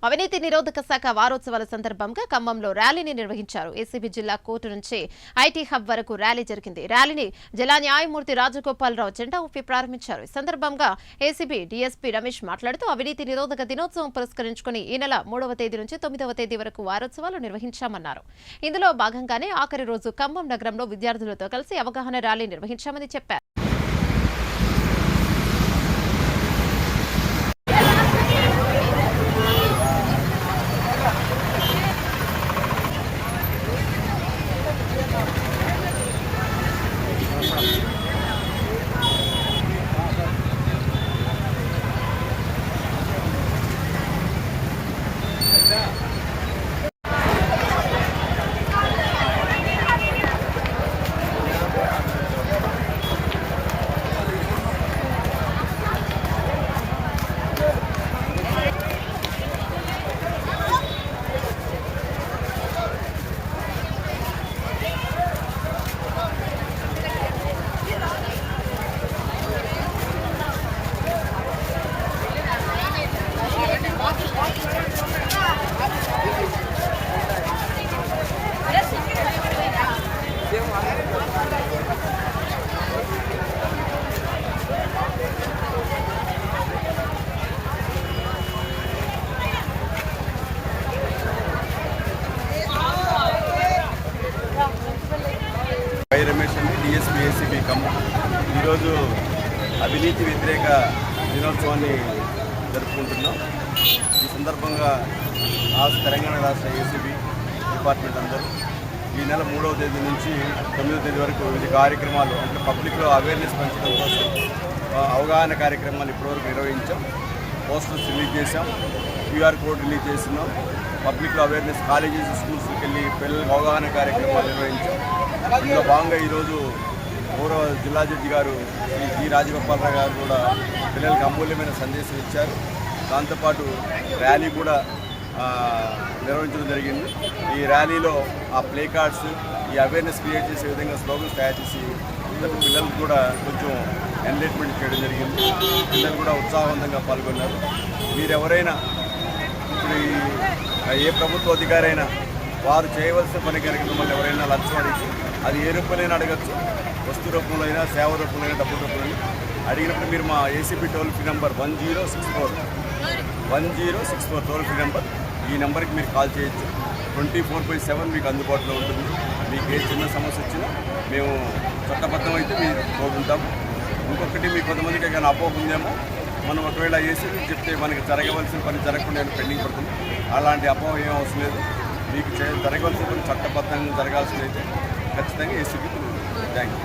అవినీతి నిరోధక శాఖ వారోత్సవాల సందర్భంగా ఖమ్మంలో ర్యాలీని నిర్వహించారు. ఏసీబీ జిల్లా కోర్టు నుంచి ఐటీ హబ్ వరకు ర్యాలీ జరిగింది. ర్యాలీని జిల్లా న్యాయమూర్తి రాజగోపాలరావు జెండా ఊపి ప్రారంభించారు. ఈ సందర్భంగా ఏసీబీ డీఎస్పీ రమేష్ మాట్లాడుతూ అవినీతి నిరోధక దినోత్సవం పురస్కరించుకుని ఈ నెల 3వ తేదీ నుంచి 9వ తేదీ వరకు వారోత్సవాలు నిర్వహించామన్నారు. ఇందులో భాగంగానే ఆఖరి రోజు ఖమ్మం నగరంలో విద్యార్థులతో కలిసి అవగాహన ర్యాలీ నిర్వహించామని చెప్పారు. రమేష్ అండి, డిఎస్పీ ఏసీబీ ఖమ్మం. ఈరోజు అవినీతి వ్యతిరేక దినోత్సవాన్ని జరుపుకుంటున్నాం. ఈ సందర్భంగా తెలంగాణ రాష్ట్ర ఏసీబీ డిపార్ట్మెంట్ అందరూ ఈ నెల 3వ తేదీ నుంచి 9వ తేదీ వరకు వివిధ కార్యక్రమాలు అంటే పబ్లిక్లో అవేర్నెస్ పెంచడం కోసం అవగాహన కార్యక్రమాలు ఇప్పటివరకు నిర్వహించాం. పోస్టర్స్ రిలీజ్ చేశాం, క్యూఆర్ కోడ్ రిలీజ్ చేస్తున్నాం. పబ్లిక్లో అవేర్నెస్ కాలేజెస్ స్కూల్స్కి వెళ్ళి పిల్లలకు అవగాహన కార్యక్రమాలు నిర్వహించాం. ఇందులో భాగంగా ఈరోజు గౌరవ జిల్లా జడ్జి గారు శ్రీ జి రాజగోపాలరావు గారు కూడా పిల్లలకు అమూల్యమైన సందేశం ఇచ్చారు. దాంతోపాటు ర్యాలీ కూడా నిర్వహించడం జరిగింది. ఈ ర్యాలీలో ఆ ప్లే కార్డ్స్ ఈ అవేర్నెస్ క్రియేట్ చేసే విధంగా స్లోగన్స్ తయారు చేసి పిల్లలకు కూడా కొంచెం ఎంటర్టైన్మెంట్ చేయడం జరిగింది. పిల్లలు కూడా ఉత్సాహవంతంగా పాల్గొన్నారు. మీరెవరైనా ఇప్పుడు ఏ ప్రభుత్వ అధికారైనా వారు చేయవలసిన పని కనుక మిమ్మల్ని ఎవరైనా లంచం అడిగి అది ఏ రూపంలో అడగచ్చు, వస్తు రూపంలో అయినా సేవ రూపంలో అయినా డబ్బు రూపంలో అడిగినప్పుడు మీరు మా ACB toll free number 1064 toll free number, ఈ నెంబర్కి మీరు కాల్ చేయొచ్చు. 24/7 మీకు అందుబాటులో ఉంటుంది. మీకు ఏ చిన్న సమస్య వచ్చినా మేము చట్టబద్ధం అయితే మీరు తోడుంటాము. ఇంకొకటి మీకు కొంతమందికి ఏమైనా అపోహ ఉందేమో, మనం ఒకవేళ ఏసీబీ చెప్తే మనకి జరగవలసిన పని జరగకుండా పెండింగ్ పడుతుంది. అలాంటి అపోహ ఏం అవసరం లేదు. మీకు జరగవలసిన పని చట్టబద్ధంగా జరగాల్సిందైతే ఖచ్చితంగా ఏసీబీ. Thank you.